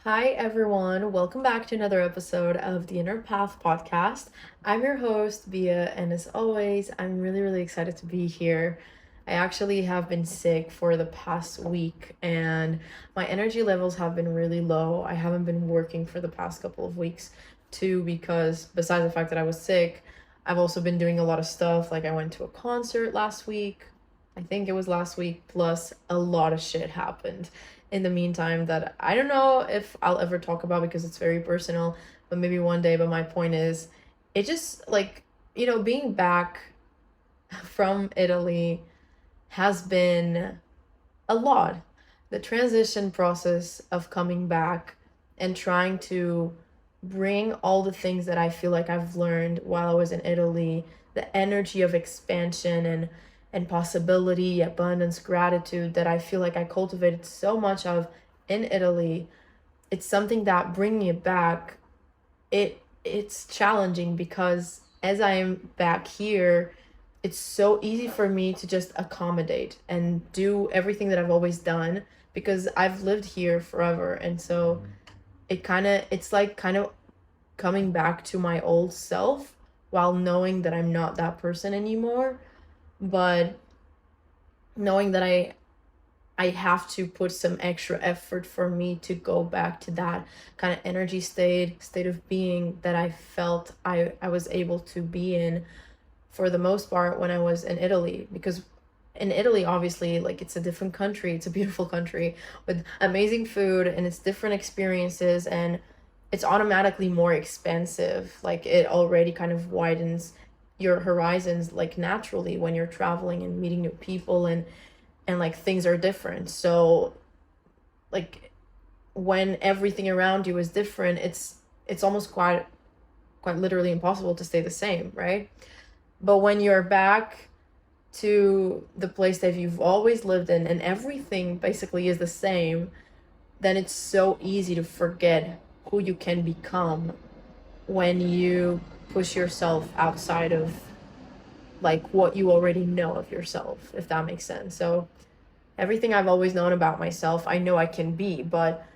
Hi, everyone. Welcome back to another episode of the Inner Path podcast. I'm your host, Bia, and as always, I'm really excited to be here. I actually have been sick for the past week, and my energy levels have been really low. I haven't been working for the past couple of weeks, too, because besides the fact that I was sick, I've also been doing a lot of stuff. Like, I went to a concert last week. I think it was last week, plus a lot of shit happened in the meantime that I don't know if I'll ever talk about because it's very personal, but maybe one day. But my point is, it just like, being back from Italy has been a lot. The transition process of coming back and trying to bring all the things that I feel like I've learned while I was in Italy, the energy of expansion and possibility, abundance, gratitude that I feel like I cultivated so much of in Italy. It's something that bringing it back, it's challenging because as I am back here, it's so easy for me to just accommodate and do everything that I've always done because I've lived here forever. And so it's like kind of coming back to my old self while knowing that I'm not that person anymore, but knowing that I have to put some extra effort for me to go back to that kind of energy state of being that I felt I was able to be in for the most part when I was in Italy. Because in Italy, obviously, like, it's a different country, it's a beautiful country with amazing food and it's different experiences, and it's automatically more expensive. Like, it already kind of widens your horizons, like, naturally when you're traveling and meeting new people, and like things are different. So like when everything around you is different, it's almost quite literally impossible to stay the same, right? But when you're back to the place that you've always lived in and everything basically is the same, then it's so easy to forget who you can become when you push yourself outside of like what you already know of yourself, if that makes sense. So everything I've always known about myself, I know I can be, but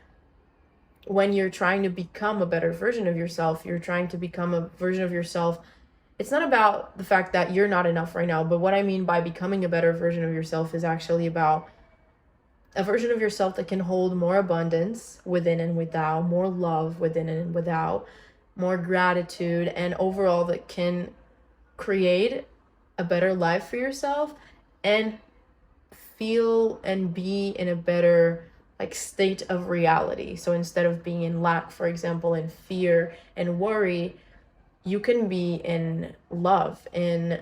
when you're trying to become a better version of yourself, you're trying to become a version of yourself. It's not about the fact that you're not enough right now, but what I mean by becoming a better version of yourself is actually about a version of yourself that can hold more abundance within and without, more love within and without, more gratitude, and overall that can create a better life for yourself and feel and be in a better like state of reality. So instead of being in lack, for example, in fear and worry, you can be in love, in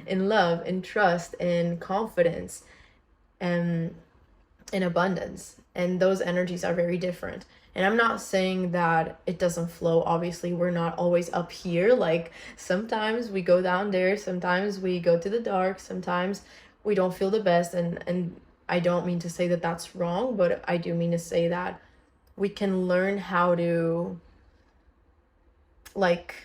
in love, in trust, in confidence, and in abundance. And those energies are very different. And I'm not saying that it doesn't flow. Obviously, we're not always up here. Like, sometimes we go down there, sometimes we go to the dark, sometimes we don't feel the best. And I don't mean to say that that's wrong, but I do mean to say that we can learn like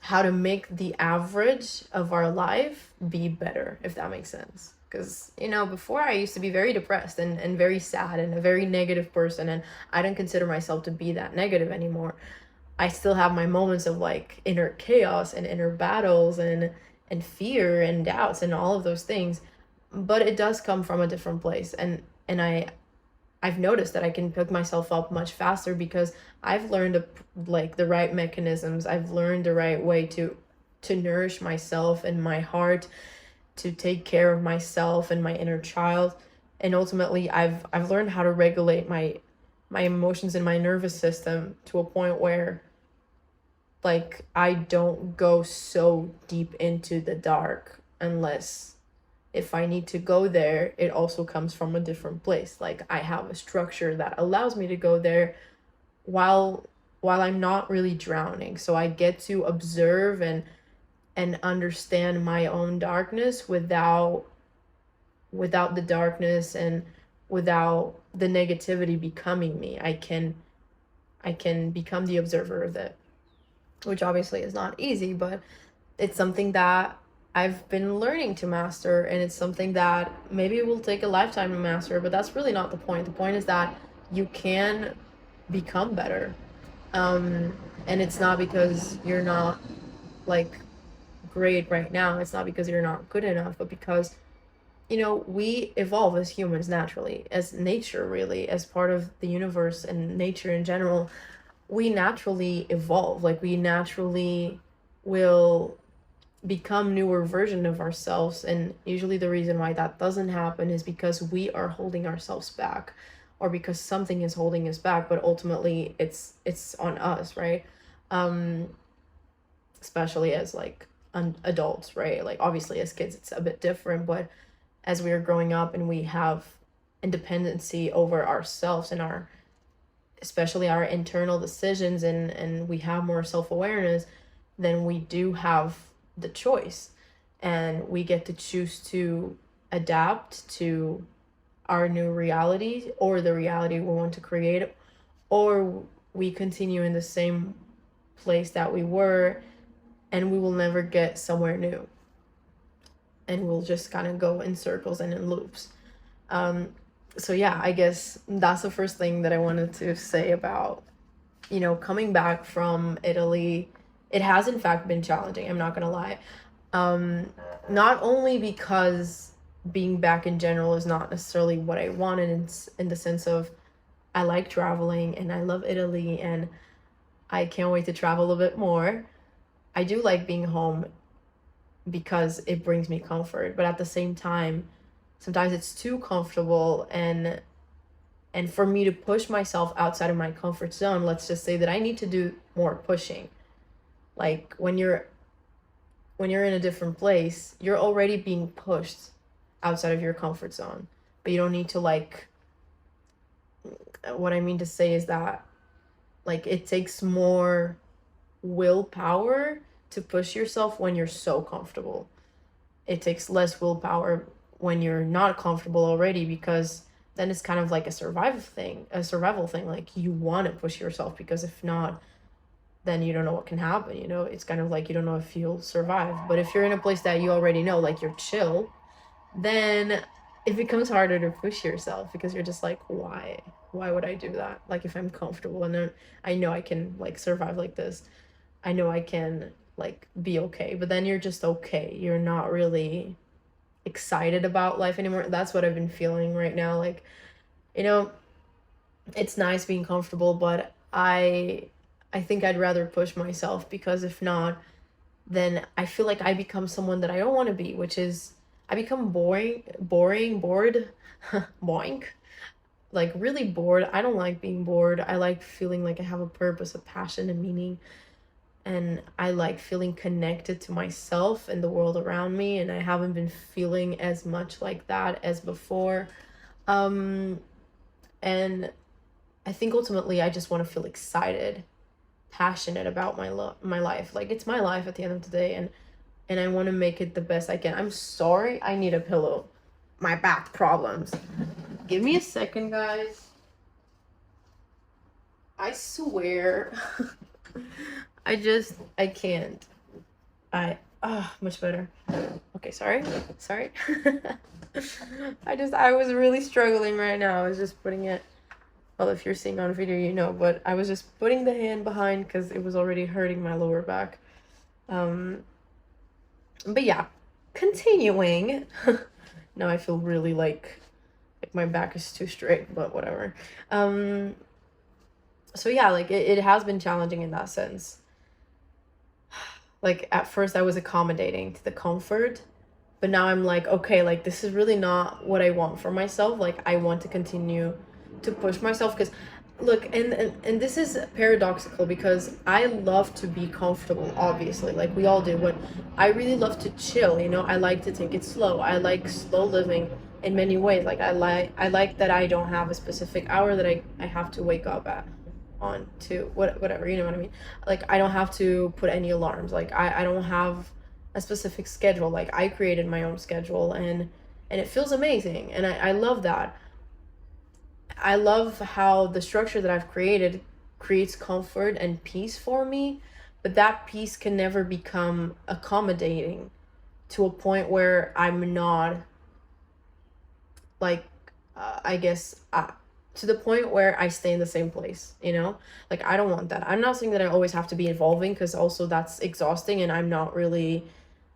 how to make the average of our life be better, if that makes sense. Because, before I used to be very depressed and very sad and a very negative person, and I don't consider myself to be that negative anymore. I still have my moments of like inner chaos and inner battles and fear and doubts and all of those things, but it does come from a different place. I've noticed that I can pick myself up much faster because I've learned like the right mechanisms. I've learned the right way to nourish myself and my heart, to take care of myself and my inner child. And ultimately, I've learned how to regulate my emotions and my nervous system to a point where like I don't go so deep into the dark unless if I need to go there, it also comes from a different place. Like, I have a structure that allows me to go there while I'm not really drowning. So I get to observe and understand my own darkness without the darkness and without the negativity becoming me. I can become the observer of it, which obviously is not easy, but it's something that I've been learning to master, and it's something that maybe will take a lifetime to master, but that's really not the point. The point is that you can become better. um and it's not because you're not like great right now, it's not because you're not good enough, but because we evolve as humans naturally, as nature, really, as part of the universe and nature in general. We naturally evolve, like we naturally will become newer version of ourselves, and usually the reason why that doesn't happen is because we are holding ourselves back, or because something is holding us back, but ultimately it's on us, right? um Especially as like adults, right? Like obviously as kids it's a bit different, but as we are growing up and we have independency over ourselves and our, especially our internal decisions, and we have more self-awareness, then we do have the choice, and we get to choose to adapt to our new reality, or the reality we want to create, or we continue in the same place that we were, and we will never get somewhere new, and we'll just kind of go in circles and in loops. So yeah, I guess that's the first thing that I wanted to say about, coming back from Italy. It has in fact been challenging, I'm not gonna lie. Um, Not only because being back in general is not necessarily what I wanted, in the sense of I like traveling and I love Italy and I can't wait to travel a bit more. I do like being home because it brings me comfort, but at the same time, sometimes it's too comfortable, and for me to push myself outside of my comfort zone, let's just say that I need to do more pushing. Like when you're in a different place, you're already being pushed outside of your comfort zone. But you don't need to, like, what I mean to say is that, like, it takes more willpower to push yourself when you're so comfortable. It takes less willpower when you're not comfortable already, because then it's kind of like a survival thing. Like, you want to push yourself, because if not, then you don't know what can happen. It's kind of like you don't know if you'll survive. But if you're in a place that you already know, like you're chill, then it becomes harder to push yourself, because you're just like, why would I do that? Like, if I'm comfortable and then I know I can like survive like this, I know I can like be okay. But then you're just okay, you're not really excited about life anymore. That's what I've been feeling right now. Like, you know it's nice being comfortable, but I think I'd rather push myself, because if not, then I feel like I become someone that I don't want to be, which is I become bored, boink, like really bored. I don't like being bored. I like feeling like I have a purpose, a passion, a meaning, and I like feeling connected to myself and the world around me, and I haven't been feeling as much like that as before. Um, and I think ultimately I just want to feel excited, passionate about my life. Like, it's my life at the end of the day, and I want to make it the best I can. I'm sorry, I need a pillow. My back problems. Give me a second, guys. I swear. I can't. Much better. Okay, sorry. Sorry. I was really struggling right now. I was just putting it, well, if you're seeing on video, but I was just putting the hand behind because it was already hurting my lower back. But yeah, continuing. Now I feel really like my back is too straight, but whatever. So yeah, like it has been challenging in that sense. Like, at first I was accommodating to the comfort, but now I'm like, okay, like this is really not what I want for myself. Like, I want to continue to push myself, because look, and this is paradoxical, because I love to be comfortable, obviously, like we all do, but I really love to chill. I like to take it slow. I like slow living in many ways. Like, I like that I don't have a specific hour that I have to wake up at, on to whatever, you know what I mean? Like, I don't have to put any alarms. Like, I don't have a specific schedule. Like, I created my own schedule, and it feels amazing, and I love that. I love how the structure that I've created creates comfort and peace for me, but that peace can never become accommodating to a point where I'm not, like, I guess, to the point where I stay in the same place, you know? Like, I don't want that. I'm not saying that I always have to be evolving, because also that's exhausting, and I'm not really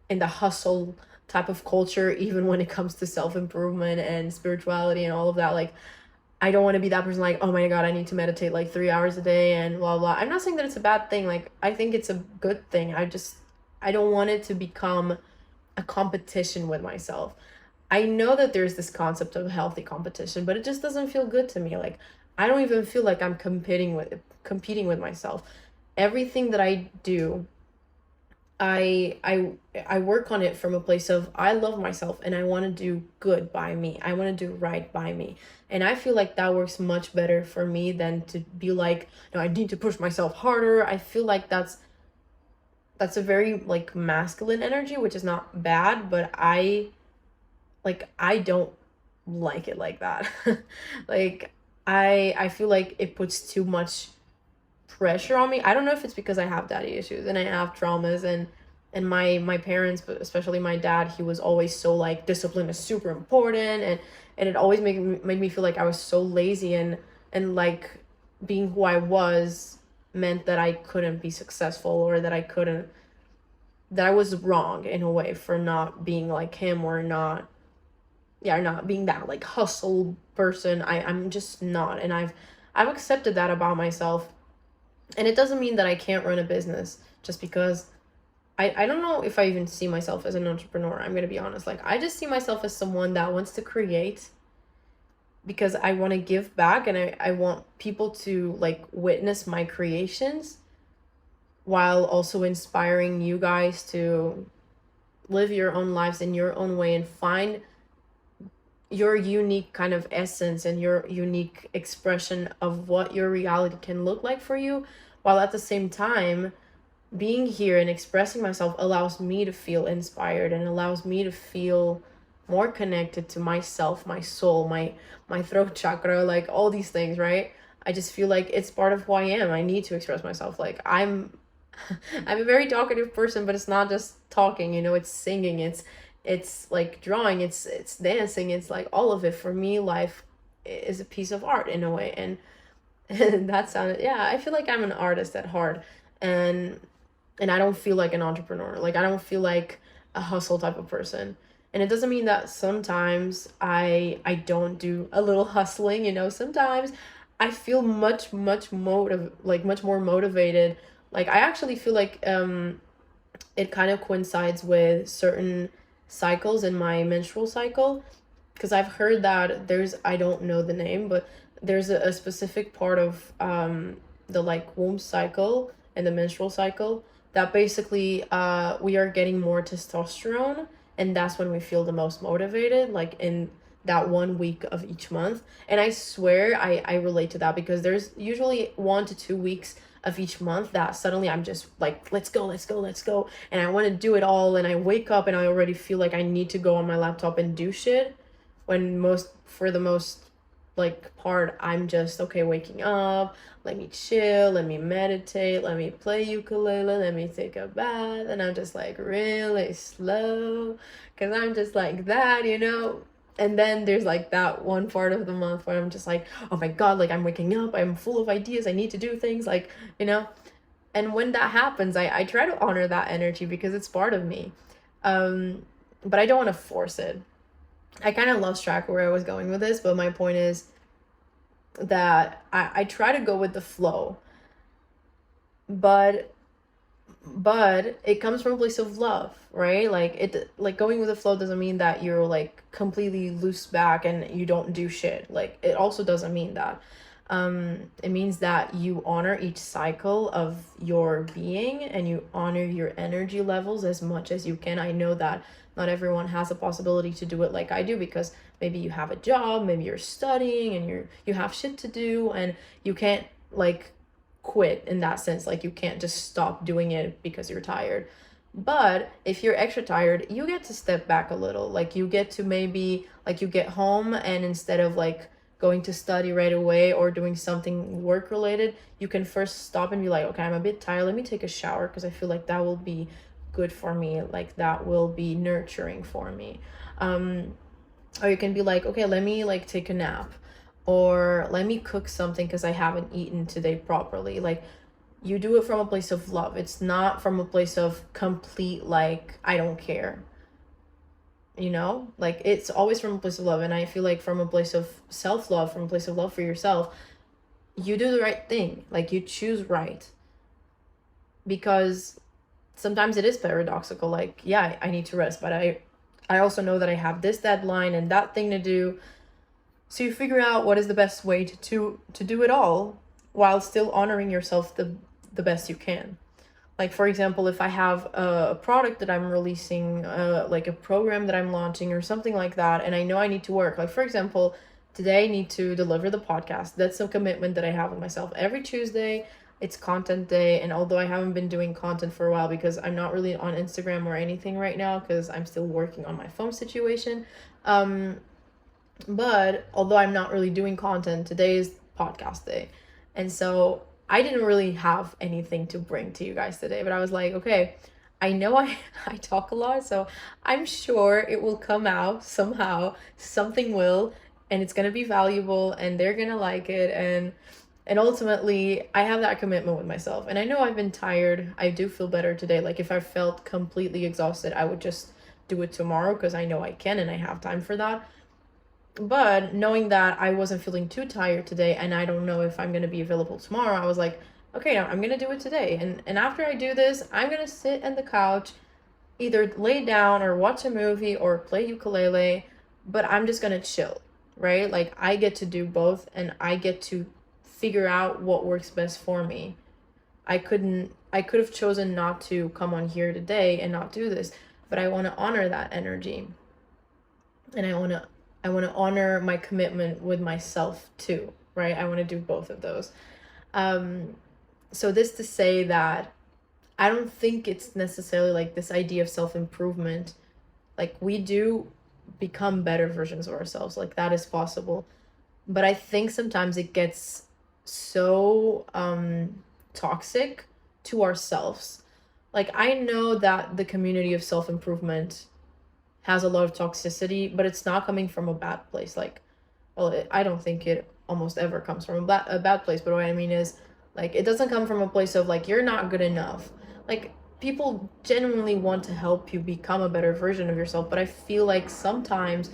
in the hustle type of culture, even when it comes to self-improvement and spirituality and all of that. Like, I don't want to be that person, like, oh my God, I need to meditate like 3 hours a day and blah, blah. I'm not saying that it's a bad thing. Like, I think it's a good thing. I don't want it to become a competition with myself. I know that there's this concept of healthy competition, but it just doesn't feel good to me. Like, I don't even feel like I'm competing with myself. Everything that I do, I work on it from a place of, I love myself and I want to do good by me. I want to do right by me. And I feel like that works much better for me than to be like, no, I need to push myself harder. I feel like that's a very like masculine energy, which is not bad, but I don't like it like that. Like, I feel like it puts too much pressure on me. I don't know if it's because I have daddy issues and I have traumas, and my parents, but especially my dad, he was always so like, discipline is super important, and it always made me feel like I was so lazy, and like, being who I was meant that I couldn't be successful, or that I was wrong in a way for not being like him, or not being that like hustle person. I'm just not, and I've accepted that about myself. And it doesn't mean that I can't run a business, just because I don't know if I even see myself as an entrepreneur. I'm gonna be honest. Like, I just see myself as someone that wants to create, because I want to give back, and I want people to like witness my creations, while also inspiring you guys to live your own lives in your own way and find your unique kind of essence and your unique expression of what your reality can look like for you, while at the same time being here and expressing myself allows me to feel inspired, and allows me to feel more connected to myself, my soul, my throat chakra, like all these things, right? I just feel like it's part of who I am. I need to express myself. Like, I'm a very talkative person, but it's not just talking, it's singing, it's like drawing, it's dancing, it's like all of it. For me, life is a piece of art in a way, and that sounded, yeah, I feel like I'm an artist at heart, and I don't feel like an entrepreneur. Like, I don't feel like a hustle type of person. And it doesn't mean that sometimes I don't do a little hustling. Sometimes I feel much more motivated. Like, I actually feel like it kind of coincides with certain cycles in my menstrual cycle, because I've heard that I don't know the name, but there's a specific part of the like womb cycle and the menstrual cycle that basically we are getting more testosterone, and that's when we feel the most motivated, like in that 1 week of each month. And I swear I relate to that, because there's usually 1 to 2 weeks of each month that suddenly I'm just like, let's go, let's go, let's go, and I want to do it all, and I wake up and I already feel like I need to go on my laptop and do shit, when for the most like part, I'm just okay waking up, let me chill, let me meditate, let me play ukulele, let me take a bath, and I'm just like really slow, because I'm just like that. And then there's like that one part of the month where I'm just like, oh my God, like, I'm waking up, I'm full of ideas, I need to do things, like, and when that happens, I try to honor that energy, because it's part of me. But I don't want to force it. I kind of lost track of where I was going with this, but my point is that I try to go with the flow, but it comes from a place of love, right? Like going with the flow doesn't mean that you're like completely loose back and you don't do shit. Like, it also doesn't mean that. It means that you honor each cycle of your being, and you honor your energy levels as much as you can. I know that not everyone has a possibility to do it like I do, because maybe you have a job, maybe you're studying, and you have shit to do, and you can't like quit in that sense. Like, you can't just stop doing it because you're tired. But if you're extra tired, you get to step back a little. Like, you get to maybe, like, you get home, and instead of like going to study right away or doing something work related, you can first stop and be like, okay, I'm a bit tired, let me take a shower, because I feel like that will be good for me, like that will be nurturing for me. Or you can be like, okay, let me like take a nap, or let me cook something because I haven't eaten today properly. Like, you do it from a place of love. It's not from a place of complete, like, I don't care. Like, it's always from a place of love. And I feel like from a place of self-love, from a place of love for yourself, you do the right thing. Like, you choose right. Because sometimes it is paradoxical. Like, yeah, I need to rest, but I also know that I have this deadline and that thing to do. So you figure out what is the best way to do it all while still honoring yourself the best you can. Like, for example, if I have a product that I'm releasing, like a program that I'm launching or something like that, and I know I need to work. Like, for example, today I need to deliver the podcast. That's a commitment that I have with myself. Every Tuesday, it's content day. And although I haven't been doing content for a while because I'm not really on Instagram or anything right now because I'm still working on my phone situation. But although I'm not really doing content, today is podcast day. And so I didn't really have anything to bring to you guys today, but I was like, okay, I know I talk a lot, so I'm sure it will come out somehow. Something will, and it's gonna be valuable, and they're gonna like it, and ultimately I have that commitment with myself. And I know I've been tired. I do feel better today. Like, if I felt completely exhausted, I would just do it tomorrow because I know I can and I have time for that. But knowing that I wasn't feeling too tired today and I don't know if I'm going to be available tomorrow, I was like, okay, I'm going to do it today. And after I do this, I'm going to sit on the couch, either lay down or watch a movie or play ukulele, but I'm just going to chill, right? Like, I get to do both and I get to figure out what works best for me. I could have chosen not to come on here today and not do this, but I want to honor that energy. And I want to honor my commitment with myself too, right? I want to do both of those. So this to say that I don't think it's necessarily like this idea of self-improvement. Like, we do become better versions of ourselves. Like, that is possible. But I think sometimes it gets so toxic to ourselves. Like, I know that the community of self-improvement has a lot of toxicity, but it's not coming from a bad place. Like, well, I don't think it almost ever comes from a bad place, but what I mean is, like, it doesn't come from a place of, like, you're not good enough. Like, people genuinely want to help you become a better version of yourself, but I feel like sometimes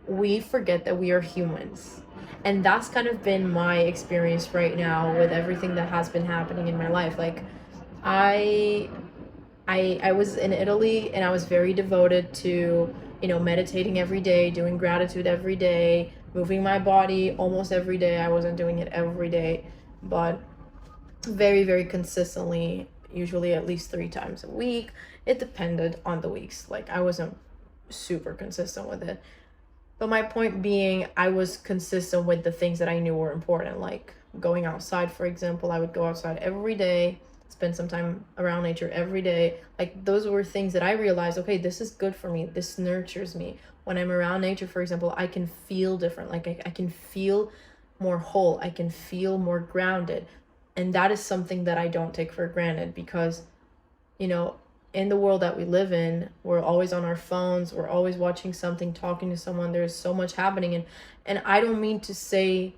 we forget that we are humans. And that's kind of been my experience right now with everything that has been happening in my life. Like, I I was in Italy and I was very devoted to, meditating every day, doing gratitude every day, moving my body almost every day. I wasn't doing it every day, but very, very consistently, usually at least 3 times a week. It depended on the weeks. Like, I wasn't super consistent with it. But my point being, I was consistent with the things that I knew were important, like going outside, for example. I would go outside every day, spend some time around nature every day. Like, those were things that I realized, okay, this is good for me. This nurtures me. When I'm around nature, for example, I can feel different. Like, I can feel more whole. I can feel more grounded. And that is something that I don't take for granted because, in the world that we live in, we're always on our phones, we're always watching something, talking to someone. There's so much happening, and I don't mean to say,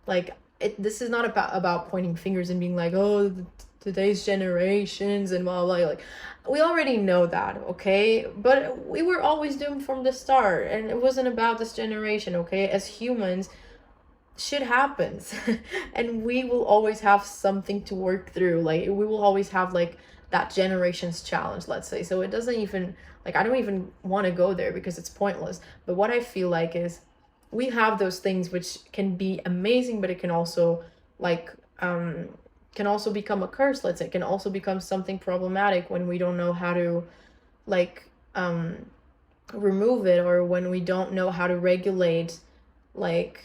like, this is not about pointing fingers and being like, oh, today's generations and blah blah. Like, we already know that, okay? But we were always doomed from the start, and it wasn't about this generation, okay? As humans, shit happens and we will always have something to work through. Like, we will always have, like, that generation's challenge, let's say. So it doesn't even, like, I don't even want to go there because it's pointless. But what I feel like is we have those things which can be amazing, but it can also, like, can also become a curse, let's say. It can also become something problematic when we don't know how to, like, remove it, or when we don't know how to regulate, like,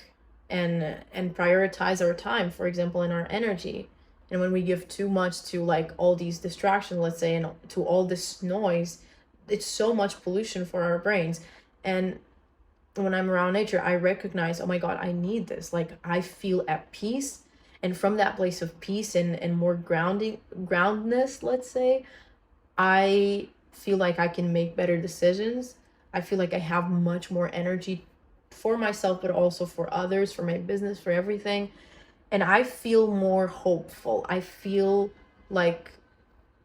and prioritize our time, for example, in our energy. And when we give too much to, like, all these distractions, let's say, and to all this noise, it's so much pollution for our brains. And when I'm around nature, I recognize, oh my God, I need this. Like, I feel at peace. And from that place of peace and more groundness, let's say, I feel like I can make better decisions. I feel like I have much more energy for myself, but also for others, for my business, for everything. And I feel more hopeful. I feel like,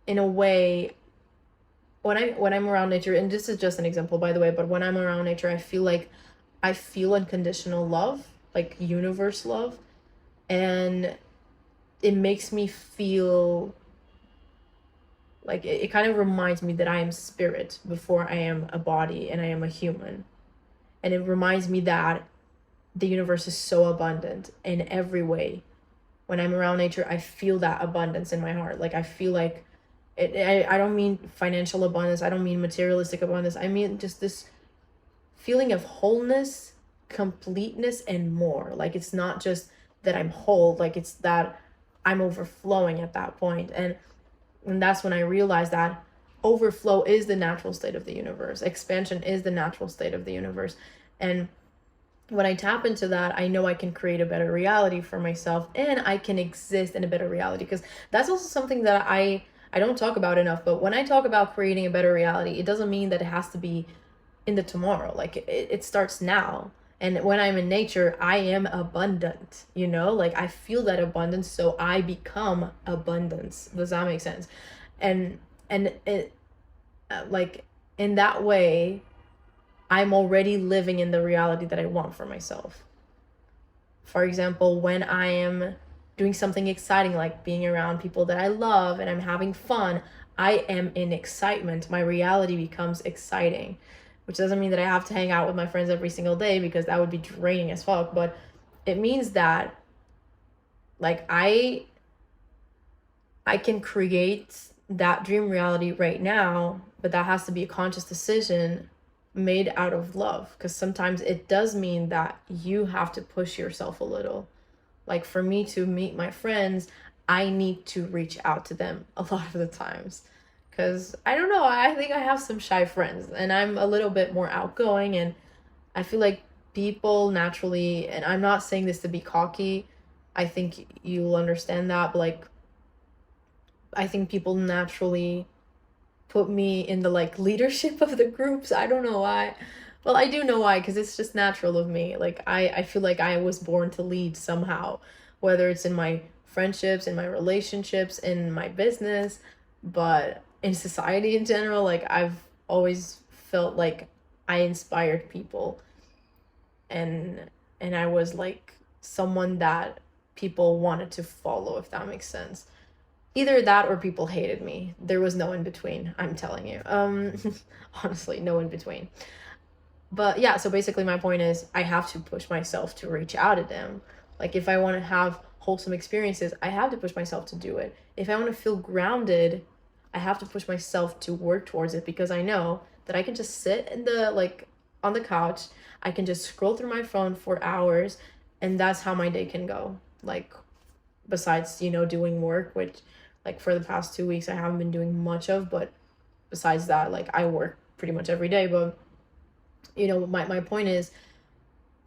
in a way, when I'm around nature, and this is just an example, by the way, but when I'm around nature, I feel like I feel unconditional love, like universe love, and it makes me feel like it kind of reminds me that I am spirit before I am a body and I am a human. And it reminds me that the universe is so abundant in every way. When I'm around nature, I feel that abundance in my heart. Like I feel like I don't mean financial abundance, I don't mean materialistic abundance. I mean just this feeling of wholeness, completeness, and more. Like it's not just that I'm whole, like it's that I'm overflowing at that point. And that's when I realized that overflow is the natural state of the universe. Expansion is the natural state of the universe. And when I tap into that, I know I can create a better reality for myself, and I can exist in a better reality. Because that's also something that I don't talk about enough. But when I talk about creating a better reality, it doesn't mean that it has to be in the tomorrow. Like it starts now. And when I'm in nature, I am abundant, like I feel that abundance, so I become abundance. Does that make sense? And it, like, in that way, I'm already living in the reality that I want for myself. For example, when I am doing something exciting, like being around people that I love and I'm having fun, I am in excitement. My reality becomes exciting, which doesn't mean that I have to hang out with my friends every single day, because that would be draining as fuck. But it means that, like, I can create that dream reality right now, but that has to be a conscious decision made out of love. Because sometimes it does mean that you have to push yourself a little. Like for me to meet my friends, I need to reach out to them a lot of the times. Because I don't know, I think I have some shy friends and I'm a little bit more outgoing, and I feel like people naturally, and I'm not saying this to be cocky, I think you'll understand that, but like, I think people naturally put me in the like leadership of the groups. I don't know why. Well, I do know why, because it's just natural of me. Like I feel like I was born to lead somehow, whether it's in my friendships, in my relationships, in my business, but in society in general, like I've always felt like I inspired people, and I was like someone that people wanted to follow, if that makes sense. Either that or people hated me. There was no in between, I'm telling you. Honestly, no in between. But yeah, so basically my point is I have to push myself to reach out to them. Like if I want to have wholesome experiences, I have to push myself to do it. If I want to feel grounded, I have to push myself to work towards it, because I know that I can just sit in the like on the couch, I can just scroll through my phone for hours, and that's how my day can go. Like besides, doing work, which like for the past 2 weeks I haven't been doing much of, but besides that, like I work pretty much every day. But my point is,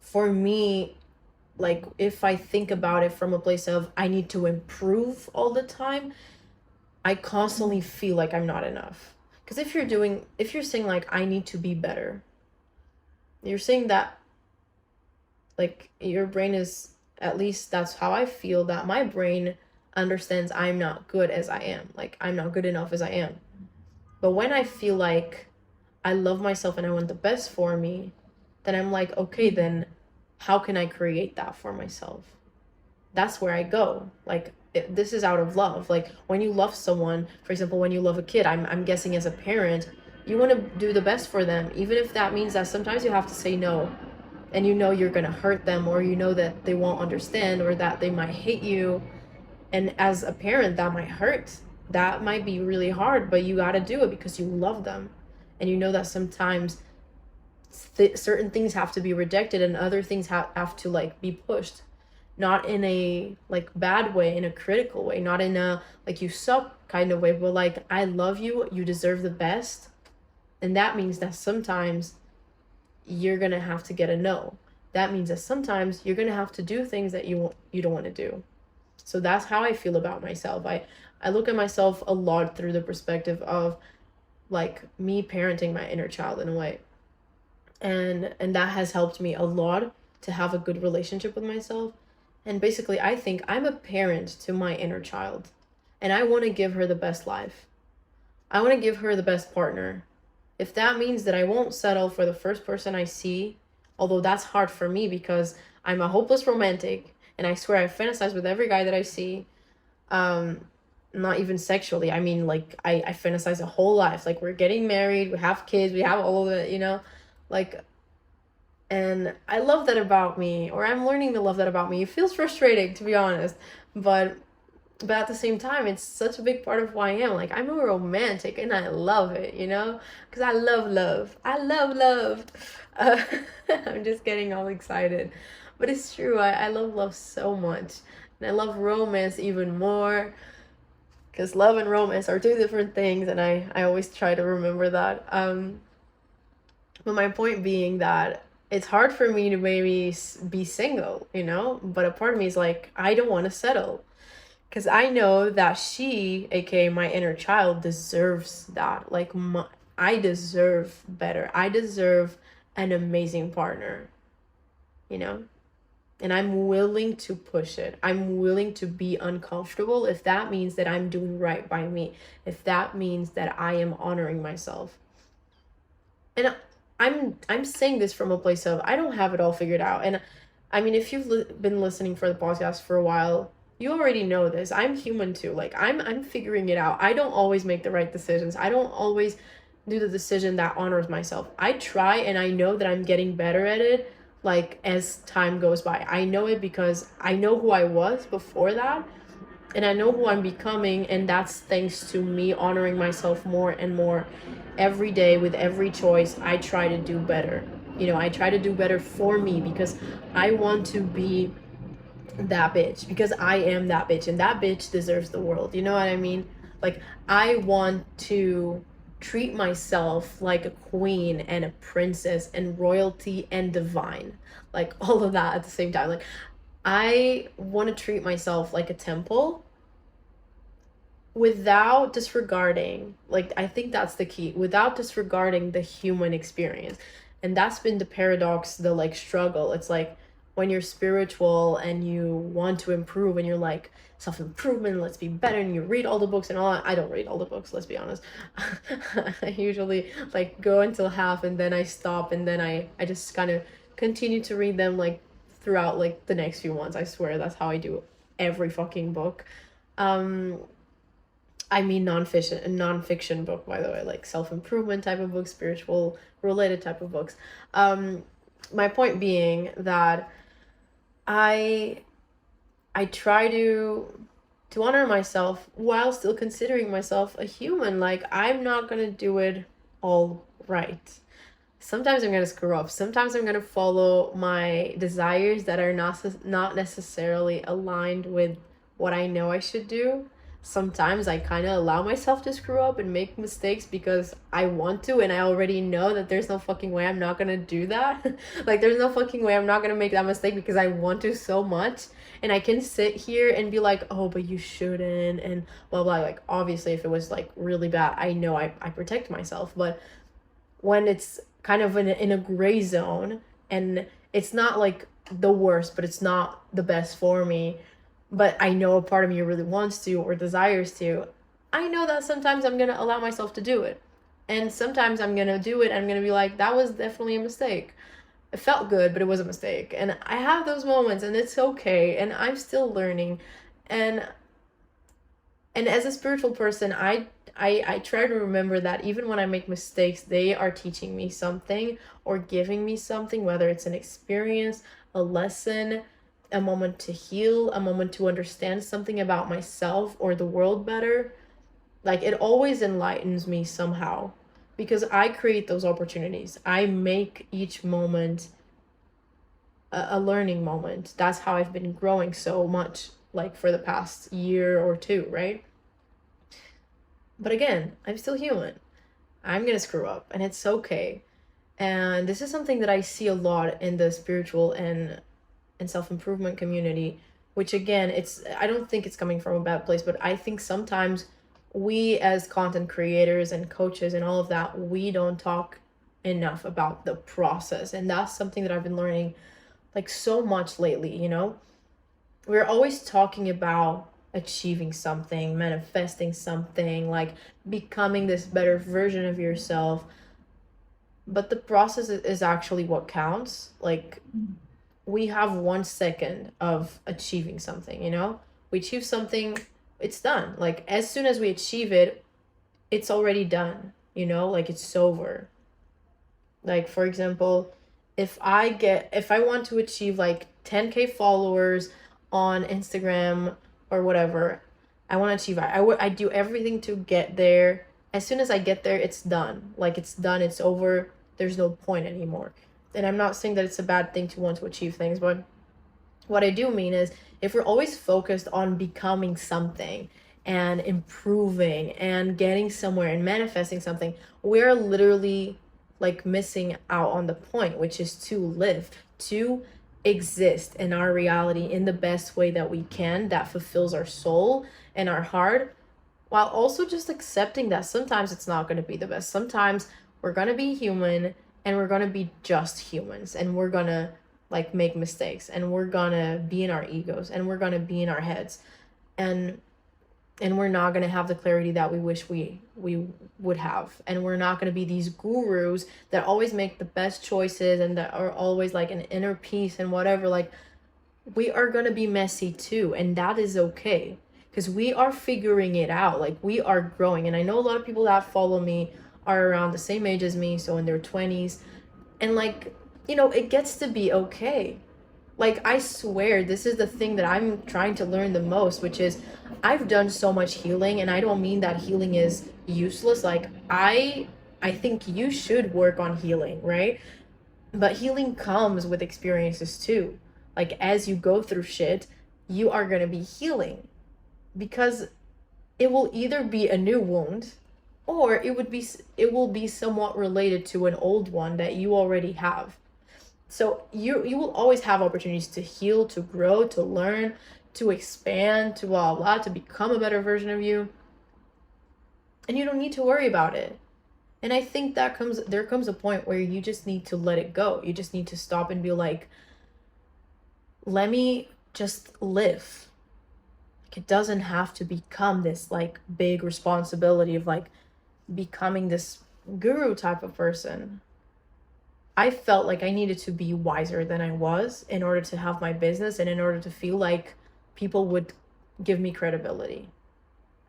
for me, like if I think about it from a place of I need to improve all the time, I constantly feel like I'm not enough. Because if you're saying like I need to be better, you're saying that like your brain is, at least that's how I feel, that my brain understands I'm not good as I am. Like I'm not good enough as I am. But when I feel like I love myself and I want the best for me, then I'm like, okay, then how can I create that for myself? That's where I go. Like this is out of love. Like when you love someone, for example, when you love a kid, I'm guessing as a parent, you want to do the best for them, even if that means that sometimes you have to say no, and you're going to hurt them, or that they won't understand, or that they might hate you. And as a parent, that might hurt. That might be really hard, but you got to do it because you love them. And that sometimes certain things have to be rejected and other things have to like be pushed, not in a like bad way, in a critical way, not in a like you suck kind of way, but like I love you, you deserve the best. And that means that sometimes you're gonna have to get a no. That means that sometimes you're gonna have to do things that you don't want to do. So that's how I feel about myself. I look at myself a lot through the perspective of like me parenting my inner child in a way. And that has helped me a lot to have a good relationship with myself. And basically, I think I'm a parent to my inner child, and I want to give her the best life. I want to give her the best partner. If that means that I won't settle for the first person I see, although that's hard for me because I'm a hopeless romantic and I swear I fantasize with every guy that I see. Um, Not even sexually. I mean, like, I fantasize a whole life. Like, we're getting married, we have kids, we have all of it, you know? Like, and I love that about me, or I'm learning to love that about me. It feels frustrating, to be honest, but at the same time, it's such a big part of who I am. Like, I'm a romantic and I love it, you know? Because I love love. I love love. Uh, I'm just getting all excited. But it's true. I love love so much. And I love romance even more. Because love and romance are two different things. And I always try to remember that. But my point being that it's hard for me to maybe be single, you know? But a part of me is like, I don't want to settle because I know that she, aka my inner child, deserves that. Like, I deserve better. I deserve an amazing partner, you know? And I'm willing to push it. I'm willing to be uncomfortable if that means that I'm doing right by me, if that means that I am honoring myself. And I'm saying this from a place of I don't have it all figured out. And I mean, if you've been listening for the podcast for a while, you already know this. I'm human too. Like, I'm figuring it out. I don't always make the right decisions. I don't always do the decision that honors myself. I try, and I know that I'm getting better at it, like, as time goes by. I know it because I know who I was before that, and I know who I'm becoming, and that's thanks to me honoring myself more and more. Every day, with every choice, I try to do better. You know, I try to do better for me because I want to be that bitch, because I am that bitch, and that bitch deserves the world. You know what I mean? Like, I want to treat myself like a queen and a princess and royalty and divine, like all of that at the same time. Like, I want to treat myself like a temple without disregarding, like, I think that's the key, without disregarding the human experience. And that's been the paradox, the like struggle. It's like when you're spiritual and you want to improve and you're like, self-improvement, let's be better, and you read all the books and all that. I don't read all the books, let's be honest. I usually like go until half and then I stop, and then I just kind of continue to read them like throughout like the next few months. I swear that's how I do every fucking book. um I mean non-fiction book, by the way, like self-improvement type of books, spiritual related type of books. Um, my point being that I I try to honor myself while still considering myself a human. Like, I'm not gonna do it all right. Sometimes I'm gonna screw up. Sometimes I'm gonna follow my desires that are not necessarily aligned with what I know I should do. Sometimes I kind of allow myself to screw up and make mistakes because I want to, and I already know that there's no fucking way I'm not gonna do that. Like, there's no fucking way I'm not gonna make that mistake because I want to so much. And I can sit here and be like, oh, but you shouldn't, and blah blah. Like, obviously, if it was like really bad, I know I protect myself. But when it's kind of in a gray zone, and it's not like the worst, but it's not the best for me, but I know a part of me really wants to or desires to, I know that sometimes I'm going to allow myself to do it. And sometimes I'm going to do it and I'm going to be like, that was definitely a mistake. It felt good, but it was a mistake. And I have those moments, and it's okay, and I'm still learning. And and as a spiritual person, I try to remember that even when I make mistakes, they are teaching me something or giving me something, whether it's an experience, a lesson, a moment to heal, a moment to understand something about myself or the world better. Like, it always enlightens me somehow because I create those opportunities. I make each moment a learning moment. That's how I've been growing so much, like for the past year or two, right? But again, I'm still human. I'm gonna screw up, and it's okay. And this is something that I see a lot in the spiritual and self-improvement community, which again, it's I don't think it's coming from a bad place, but I think sometimes we as content creators and coaches and all of that, we don't talk enough about the process. And that's something that I've been learning like so much lately, you know? We're always talking about achieving something, manifesting something, like becoming this better version of yourself. But the process is actually what counts. Like, we have 1 second of achieving something, you know? We achieve something, it's done. Like, as soon as we achieve it, it's already done, you know? Like, it's over. Like, for example, if I want to achieve like 10K followers on Instagram or whatever, I want to achieve, I do everything to get there. As soon as I get there, it's done. Like, it's done, it's over. There's no point anymore. And I'm not saying that it's a bad thing to want to achieve things, but what I do mean is, if we're always focused on becoming something and improving and getting somewhere and manifesting something, we're literally like missing out on the point, which is to live, to exist in our reality in the best way that we can, that fulfills our soul and our heart, while also just accepting that sometimes it's not going to be the best. Sometimes we're going to be human, and we're going to be just humans, and we're going to like make mistakes, and we're going to be in our egos, and we're going to be in our heads, and we're not going to have the clarity that we wish we would have, and we're not going to be these gurus that always make the best choices and that are always like an inner peace and whatever. Like, we are going to be messy too, and that is okay, because we are figuring it out. Like, we are growing. And I know a lot of people that follow me are around the same age as me, so in their 20s, and like, you know, it gets to be okay. Like, I swear, this is the thing that I'm trying to learn the most, which is, I've done so much healing, and I don't mean that healing is useless. Like, I think you should work on healing, right? But healing comes with experiences too. Like, as you go through shit, you are going to be healing, because it will either be a new wound, or it will be somewhat related to an old one that you already have. So you will always have opportunities to heal, to grow, to learn, to expand, to blah blah, to become a better version of you. And you don't need to worry about it. And I think there comes a point where you just need to let it go. You just need to stop and be like, let me just live. Like, it doesn't have to become this like big responsibility of like becoming this guru type of person. I felt like I needed to be wiser than I was in order to have my business and in order to feel like people would give me credibility.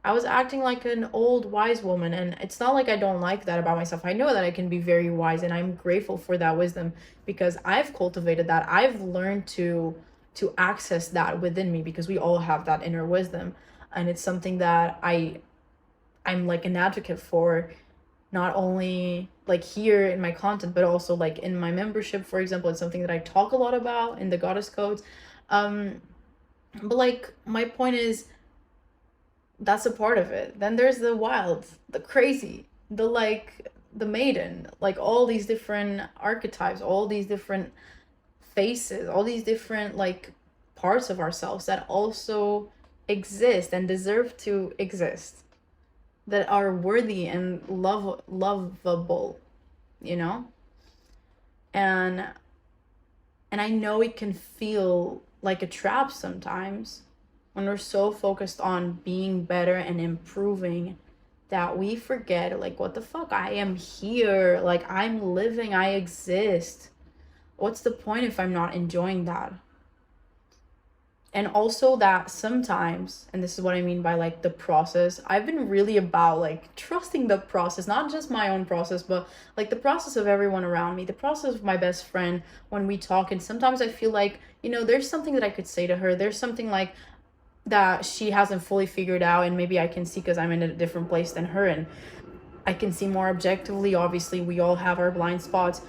I was acting like an old wise woman, and it's not like I don't like that about myself. I know that I can be very wise, and I'm grateful for that wisdom, because I've cultivated that. I've learned to access that within me, because we all have that inner wisdom, and it's something that I'm like an advocate for, not only like here in my content, but also like in my membership, for example. It's something that I talk a lot about in the Goddess Codes. But like, my point is, that's a part of it. Then there's the wild, the crazy, the like, the maiden, like all these different archetypes, all these different faces, all these different like parts of ourselves that also exist and deserve to exist, that are worthy and lovable, you know? And I know it can feel like a trap sometimes when we're so focused on being better and improving that we forget, like, what the fuck? I am here. Like, I'm living, I exist. What's the point if I'm not enjoying that? And also that sometimes, and this is what I mean by like the process, I've been really about like trusting the process, not just my own process, but like the process of everyone around me, the process of my best friend when we talk. And sometimes I feel like, you know, there's something that I could say to her. There's something like that she hasn't fully figured out, and maybe I can see because I'm in a different place than her, and I can see more objectively. Obviously, we all have our blind spots.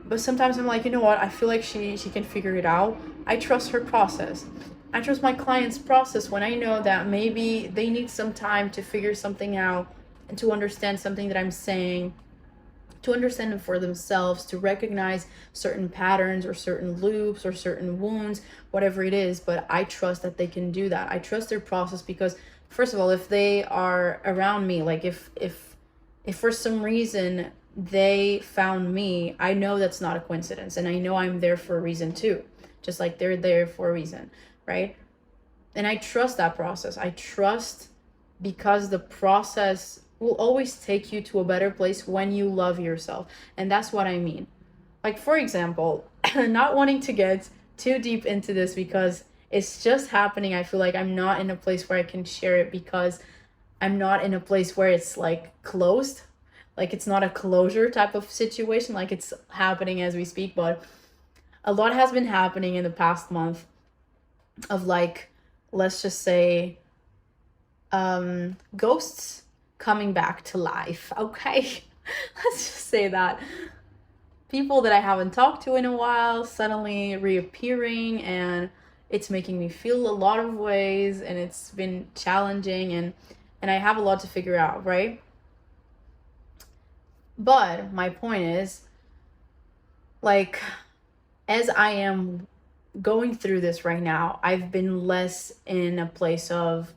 But sometimes I'm like, you know what? I feel like she can figure it out. I trust her process. I trust my client's process when I know that maybe they need some time to figure something out and to understand something that I'm saying, to understand it for themselves, to recognize certain patterns or certain loops or certain wounds, whatever it is. But I trust that they can do that. I trust their process because, first of all, if they are around me, like if for some reason they found me, I know that's not a coincidence, and I know I'm there for a reason too, just like they're there for a reason, right? And I trust that process. I trust because the process will always take you to a better place when you love yourself. And that's what I mean. Like, for example, not wanting to get too deep into this because it's just happening. I feel like I'm not in a place where I can share it because I'm not in a place where it's like closed. Like, it's not a closure type of situation. Like, it's happening as we speak. But a lot has been happening in the past month of, like, let's just say, ghosts coming back to life. Okay. Let's just say that. People that I haven't talked to in a while suddenly reappearing, and it's making me feel a lot of ways, and it's been challenging, and I have a lot to figure out, right? But my point is, like, as I am going through this right now, I've been less in a place of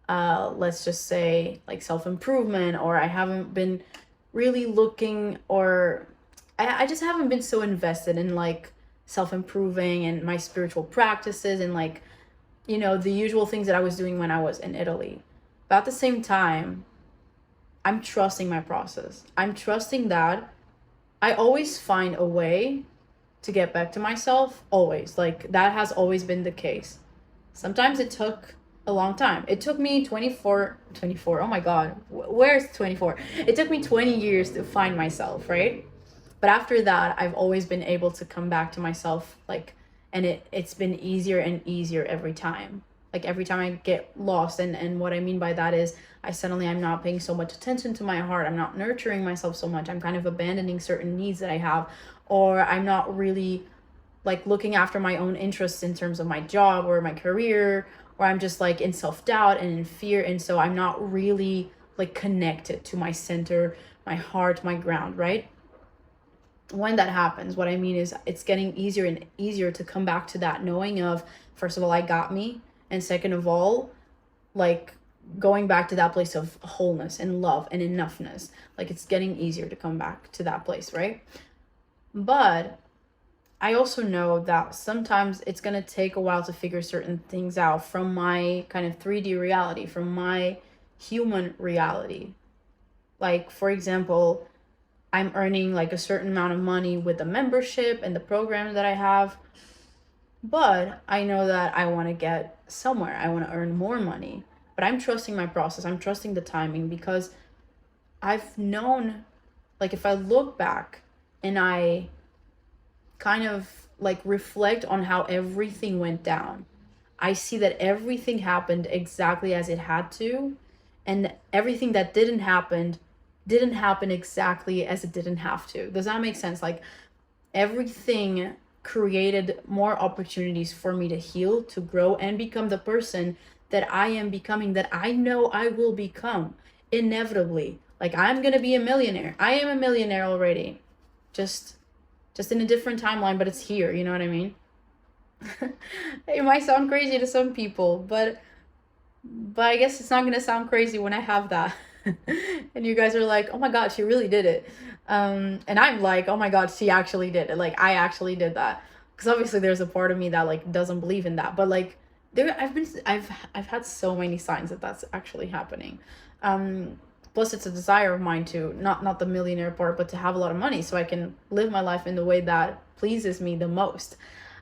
let's just say, like, self-improvement, or I haven't been really looking, or I just haven't been so invested in, like, self-improving and my spiritual practices and, like, the usual things that I was doing when I was in Italy. But at the same time, I'm trusting my process. I'm trusting that I always find a way to get back to myself, always. Like, that has always been the case. Sometimes it took a long time. It took me 24, oh my God, where's 24? It took me 20 years to find myself, right? But after that, I've always been able to come back to myself, like, and it's been easier and easier every time. Like, every time I get lost, and what I mean by that is I'm not paying so much attention to my heart. I'm not nurturing myself so much. I'm kind of abandoning certain needs that I have, or I'm not really, like, looking after my own interests in terms of my job or my career, or I'm just, like, in self-doubt and in fear, and so I'm not really, like, connected to my center, my heart, my ground, right? When that happens, what I mean is it's getting easier and easier to come back to that knowing of, first of all, I got me, and second of all, like, going back to that place of wholeness and love and enoughness. Like, it's getting easier to come back to that place, right? But I also know that sometimes it's going to take a while to figure certain things out from my kind of 3D reality, from my human reality. Like, for example, I'm earning, like, a certain amount of money with the membership and the programs that I have, but I know that I want to get somewhere. I want to earn more money, but I'm trusting my process. I'm trusting the timing, because I've known, like, if I look back and I kind of, like, reflect on how everything went down, I see that everything happened exactly as it had to, and everything that didn't happen exactly as it didn't have to. Does that make sense? Like, everything created more opportunities for me to heal, to grow, and become the person that I am becoming, that I know I will become inevitably. Like, I'm gonna be a millionaire. I am a millionaire already. Just in a different timeline, but it's here, you know what I mean? It might sound crazy to some people, but I guess it's not gonna sound crazy when I have that. And you guys are like, oh my God, she really did it. And I'm like, oh my God, she actually did it. Like, I actually did that. Because obviously there's a part of me that, like, doesn't believe in that. But, like, I've had so many signs that that's actually happening. Plus, it's a desire of mine to not the millionaire part, but to have a lot of money so I can live my life in the way that pleases me the most.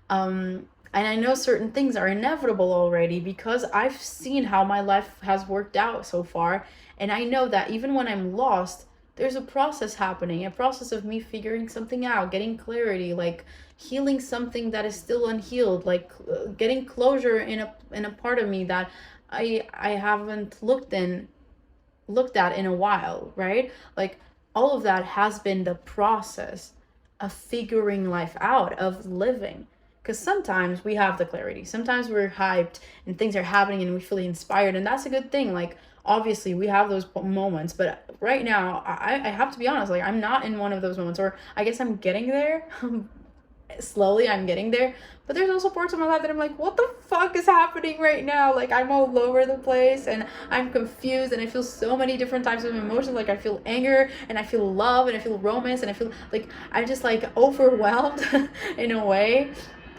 And I know certain things are inevitable already because I've seen how my life has worked out so far. And I know that even when I'm lost, there's a process happening, a process of me figuring something out, getting clarity, like healing something that is still unhealed, like getting closure in a part of me that I haven't looked at in a while, right? Like, all of that has been the process of figuring life out, of living. Because sometimes we have the clarity, sometimes we're hyped and things are happening and we feel inspired, and that's a good thing. Like, obviously we have those moments, but right now I have to be honest, like, I'm not in one of those moments, or I guess I'm getting there. slowly I'm getting there. But there's also parts of my life that I'm like, what the fuck is happening right now? Like, I'm all over the place and I'm confused and I feel so many different types of emotions. Like, I feel anger and I feel love and I feel romance and I feel like I'm just like overwhelmed in a way.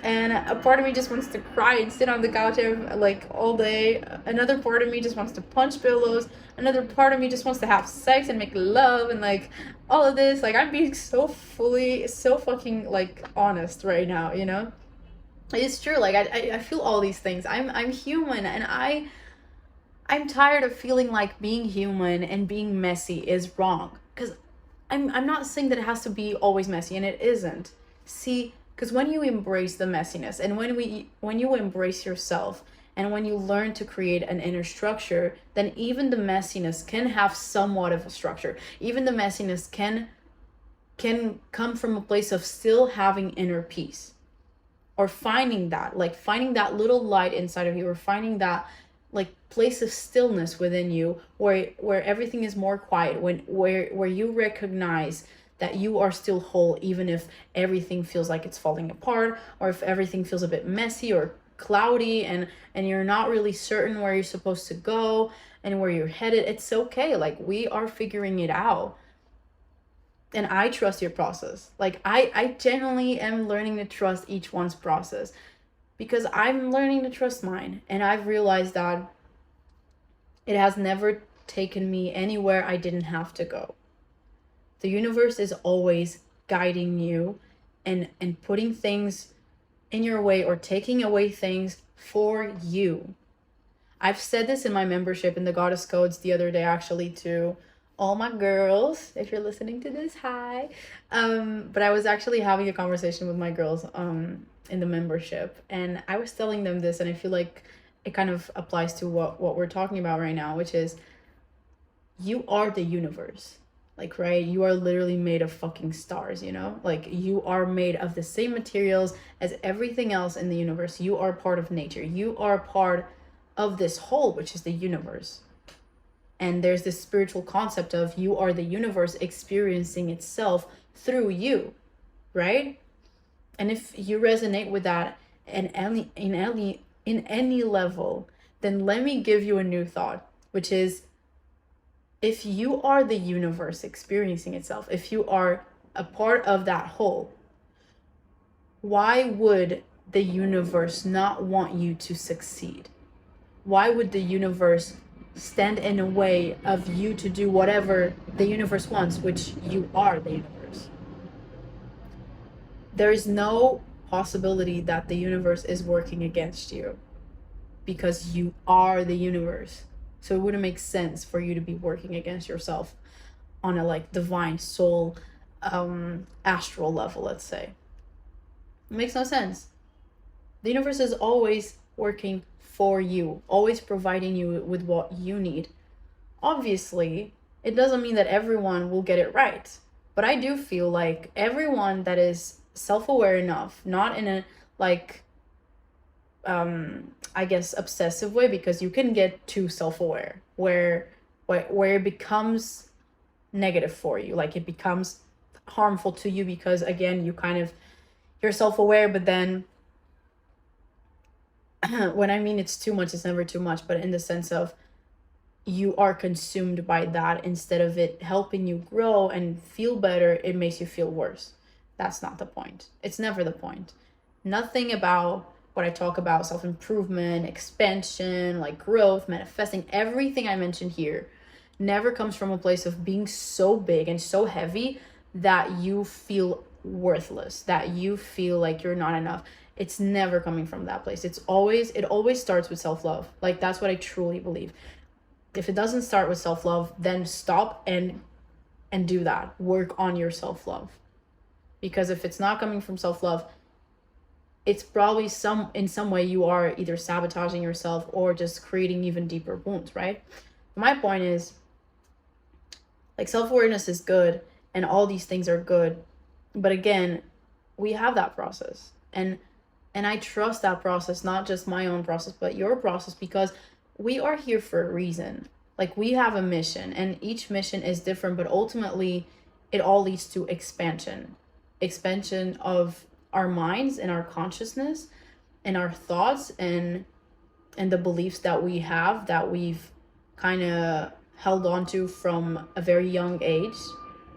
And a part of me just wants to cry and sit on the couch like all day. Another part of me just wants to punch pillows. Another part of me just wants to have sex and make love and like all of this. Like, I'm being so fucking like honest right now, you know? It's true. Like, I feel all these things. I'm human, and I'm tired of feeling like being human and being messy is wrong. Because I'm not saying that it has to be always messy, and it isn't. See, because when you embrace the messiness, and when you embrace yourself, and when you learn to create an inner structure, then even the messiness can have somewhat of a structure. Even the messiness can come from a place of still having inner peace, or finding that little light inside of you, or finding that like place of stillness within you, where everything is more quiet, where you recognize that you are still whole, even if everything feels like it's falling apart, or if everything feels a bit messy or cloudy, and you're not really certain where you're supposed to go and where you're headed. It's okay. Like, we are figuring it out, and I trust your process. Like, I genuinely am learning to trust each one's process, because I'm learning to trust mine, and I've realized that it has never taken me anywhere I didn't have to go. The universe is always guiding you and putting things in your way, or taking away things for you. I've said this in my membership in the Goddess Codes the other day, actually, to all my girls. If you're listening to this, hi. But I was actually having a conversation with my girls in the membership, and I was telling them this, and I feel like it kind of applies to what we're talking about right now, which is, you are the universe. Like, right, you are literally made of fucking stars, you know? Like, you are made of the same materials as everything else in the universe. You are part of nature. You are part of this whole, which is the universe. And there's this spiritual concept of you are the universe experiencing itself through you, right? And if you resonate with that in any level, then let me give you a new thought, which is, if you are the universe experiencing itself, if you are a part of that whole, why would the universe not want you to succeed? Why would the universe stand in a way of you to do whatever the universe wants, which you are the universe? There is no possibility that the universe is working against you, because you are the universe. So it wouldn't make sense for you to be working against yourself on a like divine soul, astral level, let's say. It makes no sense. The universe is always working for you, always providing you with what you need. Obviously, it doesn't mean that everyone will get it right, but I do feel like everyone that is self-aware enough, not in a like I guess obsessive way, because you can get too self-aware where it becomes negative for you, like it becomes harmful to you, because again, you're self-aware, but then when I mean it's too much, it's never too much, but in the sense of you are consumed by that, instead of it helping you grow and feel better, it makes you feel worse. That's not the point. It's never the point. Nothing about what I talk about, self-improvement, expansion, like growth, manifesting, everything I mentioned here never comes from a place of being so big and so heavy that you feel worthless, that you feel like you're not enough. It's never coming from that place. It always starts with self-love. Like, that's what I truly believe. If it doesn't start with self-love, then stop and do that. Work on your self-love. Because if it's not coming from self-love, it's probably in some way you are either sabotaging yourself or just creating even deeper wounds, right? My point is, like, self-awareness is good and all these things are good. But again, we have that process. And I trust that process, not just my own process, but your process, because we are here for a reason. Like, we have a mission, and each mission is different, but ultimately it all leads to expansion of our minds and our consciousness and our thoughts and the beliefs that we have, that we've kind of held on to from a very young age,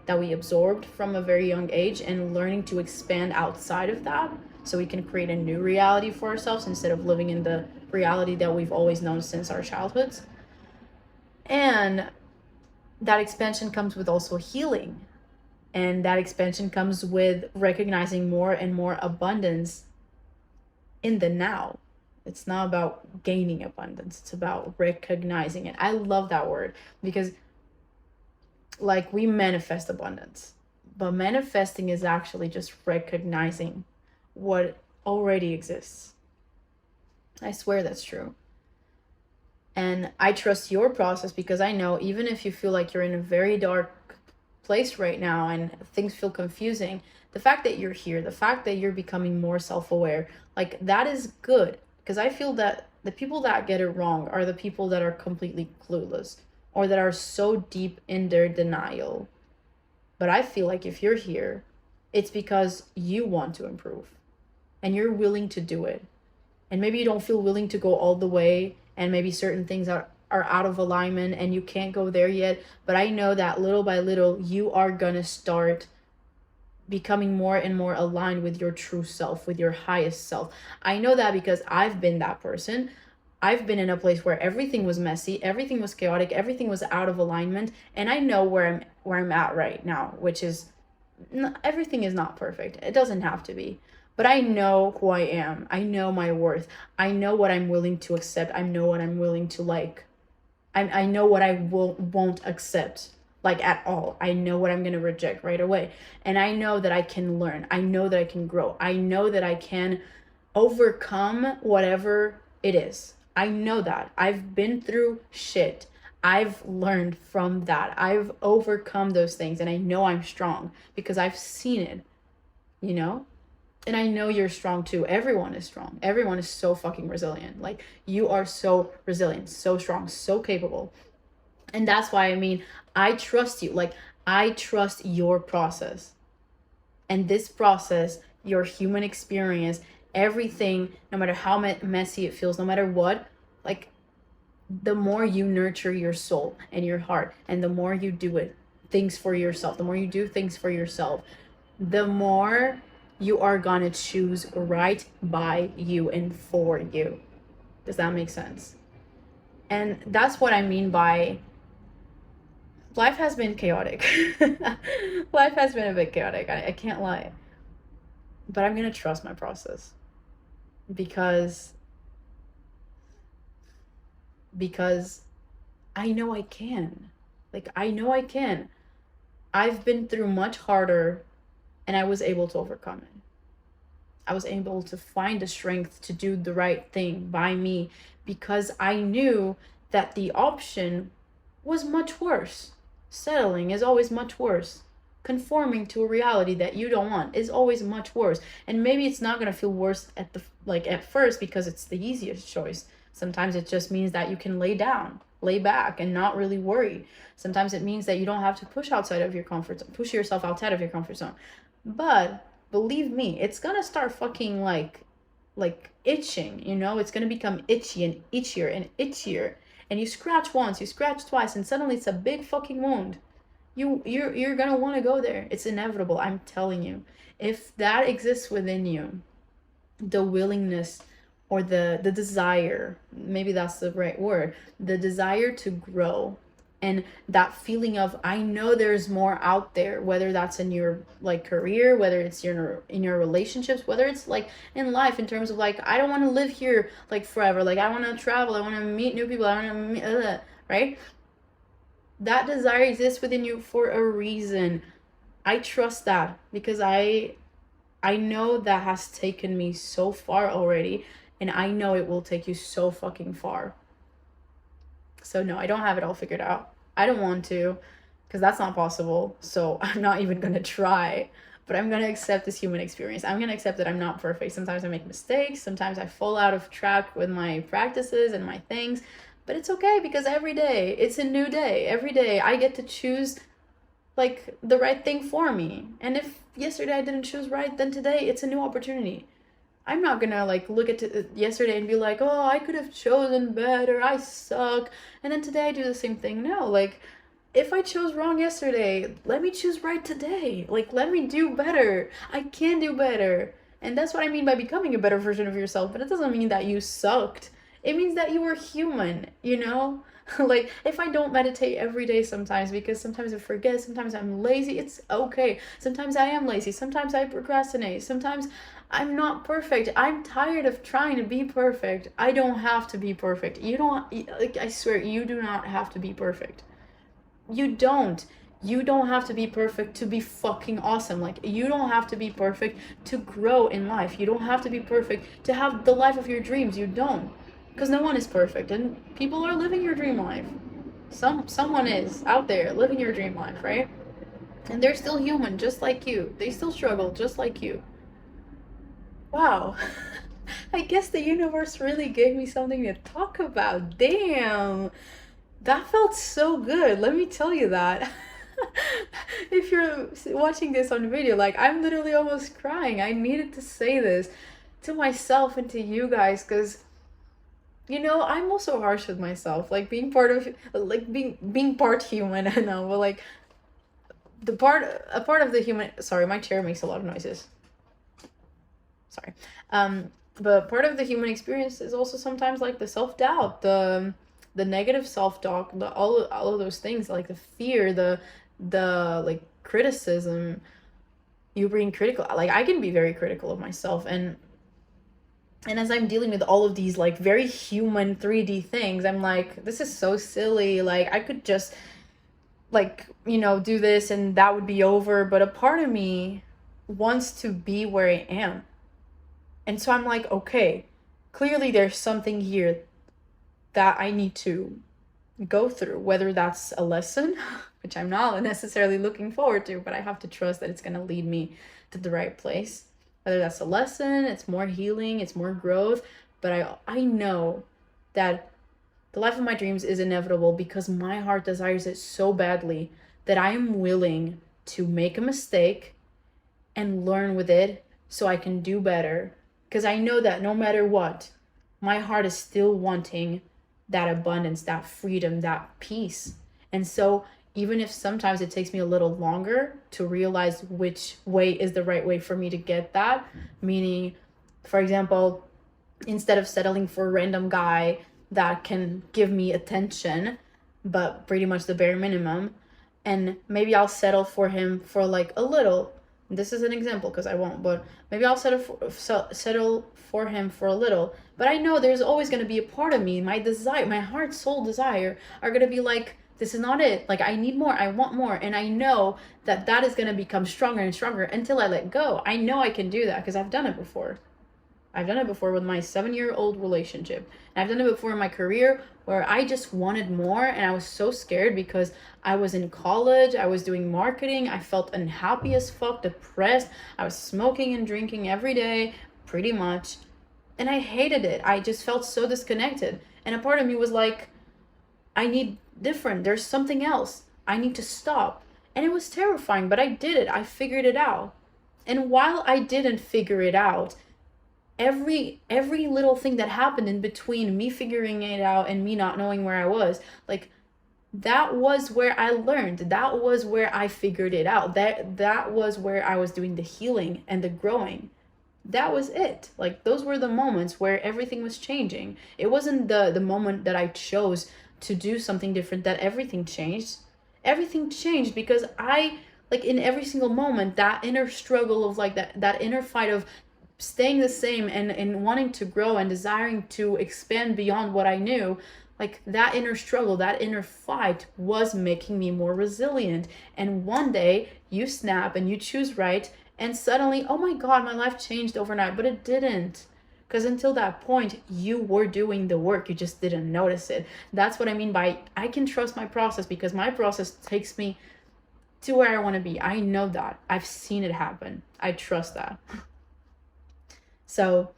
that we absorbed from a very young age, and learning to expand outside of that so we can create a new reality for ourselves instead of living in the reality that we've always known since our childhoods. And that expansion comes with also healing. And that expansion comes with recognizing more and more abundance in the now. It's not about gaining abundance. It's about recognizing it. I love that word because, like, we manifest abundance, but manifesting is actually just recognizing what already exists. I swear that's true. And I trust your process because I know even if you feel like you're in a very dark place right now and things feel confusing, the fact that you're here, the fact that you're becoming more self-aware, like, that is good. Because I feel that the people that get it wrong are the people that are completely clueless or that are so deep in their denial. But I feel like if you're here, it's because you want to improve and you're willing to do it. And maybe you don't feel willing to go all the way, and maybe certain things are out of alignment and you can't go there yet. But I know that little by little, you are gonna start becoming more and more aligned with your true self, with your highest self. I know that because I've been that person. I've been in a place where everything was messy, everything was chaotic, everything was out of alignment, and I know where I'm at right now, which is everything is not perfect. It doesn't have to be. But I know who I am. I know my worth. I know what I'm willing to accept. I know what I'm willing to like. I know what I won't accept, like, at all. I know what I'm going to reject right away. And I know that I can learn. I know that I can grow. I know that I can overcome whatever it is. I know that. I've been through shit. I've learned from that. I've overcome those things, and I know I'm strong because I've seen it, you know? And I know you're strong too. Everyone is strong. Everyone is so fucking resilient. Like, you are so resilient, so strong, so capable. And that's why, I mean, I trust you. Like, I trust your process. And this process, your human experience, everything, no matter how messy it feels, no matter what, like, the more you nurture your soul and your heart, and the more you do things for yourself, the more you do things for yourself, the more you are gonna choose right by you and for you. Does that make sense? And that's what I mean by life has been chaotic. Life has been a bit chaotic. I can't lie. But I'm gonna trust my process because I know I can. Like, I know I can. I've been through much harder, and I was able to overcome it. I was able to find the strength to do the right thing by me because I knew that the option was much worse. Settling is always much worse. Conforming to a reality that you don't want is always much worse. And maybe it's not going to feel worse at first because it's the easiest choice. Sometimes it just means that you can lay down, lay back, and not really worry. Sometimes it means that you don't have to push yourself outside of your comfort zone. But believe me, it's gonna start fucking like itching, you know? It's gonna become itchy and itchier and itchier. And you scratch once, you scratch twice, and suddenly it's a big fucking wound. You're gonna want to go there. It's inevitable, I'm telling you. If that exists within you, the willingness or the desire, maybe that's the right word, the desire to grow, and that feeling of, I know there's more out there, whether that's in your like career, whether it's in your relationships, whether it's like in life, in terms of like, I don't want to live here like forever, like I want to travel, I want to meet new people, I want to meet, right? That desire exists within you for a reason. I trust that because I know that has taken me so far already, and I know it will take you so fucking far. So no, I don't have it all figured out. I don't want to, because that's not possible. So I'm not even gonna try. But I'm gonna accept this human experience. I'm gonna accept that I'm not perfect. Sometimes I make mistakes. Sometimes I fall out of track with my practices and my things. But it's okay because every day, it's a new day. Every day I get to choose like the right thing for me. And if yesterday I didn't choose right, then today it's a new opportunity. I'm not gonna like look at yesterday and be like, oh, I could have chosen better, I suck, and then today I do the same thing. No, like, if I chose wrong yesterday, let me choose right today. Like, let me do better. I can do better. And that's what I mean by becoming a better version of yourself. But it doesn't mean that you sucked. It means that you were human, you know? Like, if I don't meditate every day sometimes, because sometimes I forget, sometimes I'm lazy, it's okay. Sometimes I am lazy, sometimes I procrastinate, sometimes I'm not perfect. I'm tired of trying to be perfect. I don't have to be perfect. You don't, like, I swear, you do not have to be perfect. You don't. You don't have to be perfect to be fucking awesome. Like, you don't have to be perfect to grow in life. You don't have to be perfect to have the life of your dreams. You don't. Because no one is perfect, and people are living your dream life. Someone is out there living your dream life, right? And they're still human, just like you. They still struggle, just like you. Wow. I guess the universe really gave me something to talk about. Damn. That felt so good. Let me tell you that. If you're watching this on video, like, I'm literally almost crying. I needed to say this to myself and to you guys, because I'm also harsh with myself, like being part of, like, being part human. I know, but like, a part of the human, sorry, my chair makes a lot of noises, sorry. But part of the human experience is also sometimes like the self-doubt, the negative self-talk, all of those things, like the fear, the like criticism, you being critical. Like, I can be very critical of myself, and as I'm dealing with all of these like very human 3D things, I'm like, this is so silly. Like, I could just, like, do this and that would be over. But a part of me wants to be where I am. And so I'm like, okay, clearly there's something here that I need to go through, whether that's a lesson, which I'm not necessarily looking forward to, but I have to trust that it's going to lead me to the right place. Whether that's a lesson, it's more healing, it's more growth, but I know that the life of my dreams is inevitable because my heart desires it so badly that I am willing to make a mistake and learn with it so I can do better. Because I know that no matter what, my heart is still wanting that abundance, that freedom, that peace. And so even if sometimes it takes me a little longer to realize which way is the right way for me to get that, meaning, for example, instead of settling for a random guy that can give me attention, but pretty much the bare minimum, and maybe I'll settle for him for like a little. This is an example because I won't, but maybe I'll settle for him for a little. But I know there's always going to be a part of me, my desire, my heart, soul desire, are going to be like, this is not it. Like, I need more. I want more. And I know that is going to become stronger and stronger until I let go. I know I can do that because I've done it before. I've done it before with my 7-year-old relationship. And I've done it before in my career where I just wanted more. And I was so scared because I was in college. I was doing marketing. I felt unhappy as fuck, depressed. I was smoking and drinking every day, pretty much. And I hated it. I just felt so disconnected. And a part of me was like, I need different. There's something else. I need to stop. And it was terrifying, but I did it. I figured it out. And while I didn't figure it out, every little thing that happened in between me figuring it out and me not knowing where I was, like, that was where I learned. That was where I figured it out. That was where I was doing the healing and the growing. That was it. Like, those were the moments where everything was changing. It wasn't the moment that I chose to do something different that everything changed. Everything changed because I, like, in every single moment, that inner struggle of like that inner fight of staying the same and wanting to grow and desiring to expand beyond what I knew, like, that inner struggle, that inner fight was making me more resilient. And one day you snap and you choose right, and suddenly, oh my God, my life changed overnight. But it didn't. Because until that point, you were doing the work. You just didn't notice it. That's what I mean by I can trust my process, because my process takes me to where I want to be. I know that. I've seen it happen. I trust that. So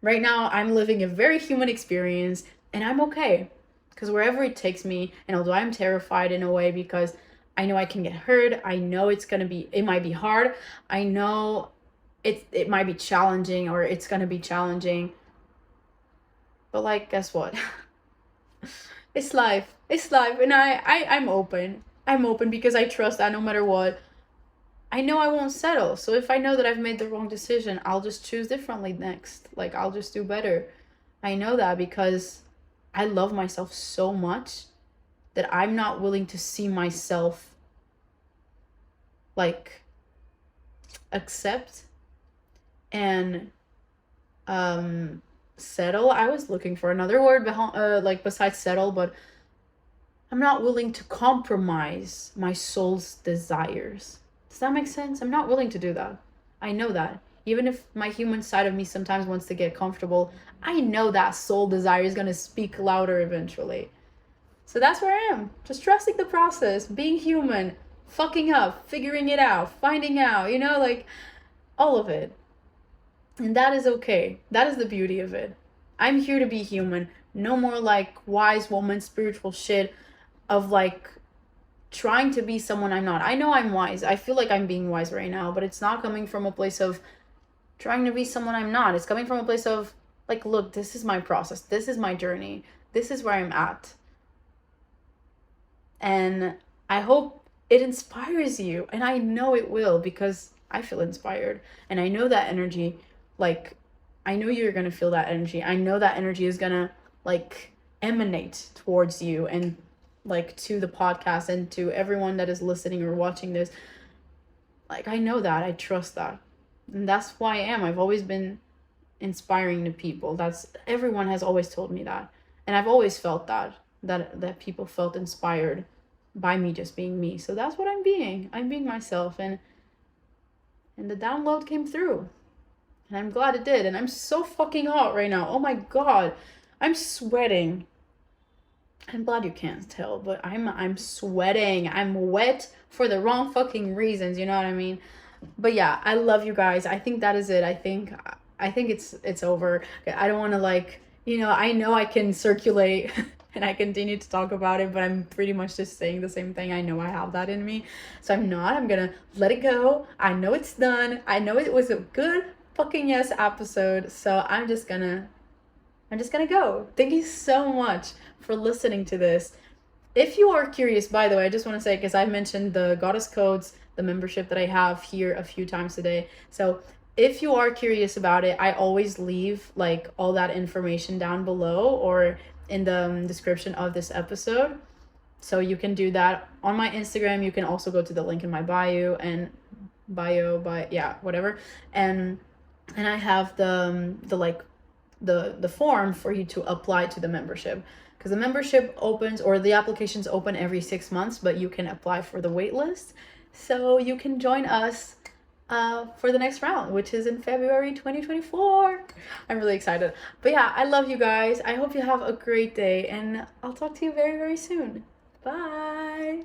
right now I'm living a very human experience, and I'm okay. Because wherever it takes me, and although I'm terrified in a way because I know I can get hurt. I know it might be hard. I know it might be challenging, or it's gonna be challenging. But like, guess what? It's life. It's life. And I'm open. I'm open because I trust that no matter what, I know I won't settle. So if I know that I've made the wrong decision, I'll just choose differently next. Like, I'll just do better. I know that because I love myself so much that I'm not willing to see myself like accept and settle. I was looking for another word like besides settle, but I'm not willing to compromise my soul's desires. Does that make sense? I'm not willing to do that. I know that. Even if my human side of me sometimes wants to get comfortable, I know that soul desire is going to speak louder eventually. So that's where I am. Just trusting the process, being human, fucking up, figuring it out, finding out, like all of it. And that is okay. That is the beauty of it. I'm here to be human. No more like wise woman, spiritual shit of like trying to be someone I'm not. I know I'm wise. I feel like I'm being wise right now, but it's not coming from a place of trying to be someone I'm not. It's coming from a place of like, look, this is my process. This is my journey. This is where I'm at. And I hope it inspires you. And I know it will because I feel inspired. And I know that energy, like, I know you're going to feel that energy. I know that energy is going to like emanate towards you and like to the podcast and to everyone that is listening or watching this. Like, I know that. I trust that. And that's who I am. I've always been inspiring to people. Everyone has always told me that. And I've always felt that people felt inspired by me just being me. So that's what I'm being. I'm being myself, and the download came through. And I'm glad it did. And I'm so fucking hot right now. Oh my god. I'm sweating. I'm glad you can't tell, but I'm sweating. I'm wet for the wrong fucking reasons, you know what I mean? But yeah, I love you guys. I think that is it. I think it's over. I don't want to like, I know I can circulate and I continue to talk about it, but I'm pretty much just saying the same thing. I know I have that in me. So I'm going to let it go. I know it's done. I know it was a good fucking yes episode. So I'm just gonna go. Thank you so much for listening to this. If you are curious, by the way, I just want to say, because I mentioned the Goddess Codes, the membership that I have here a few times today. So if you are curious about it, I always leave like all that information down below or in the description of this episode. So you can do that on my Instagram. You can also go to the link in my bio, whatever. And I have the form for you to apply to the membership, because the membership opens, or the applications open every 6 months, but you can apply for the wait list, so you can join us for the next round, which is in February 2024. I'm really excited. But yeah, I love you guys. I hope you have a great day, and I'll talk to you very, very soon. Bye.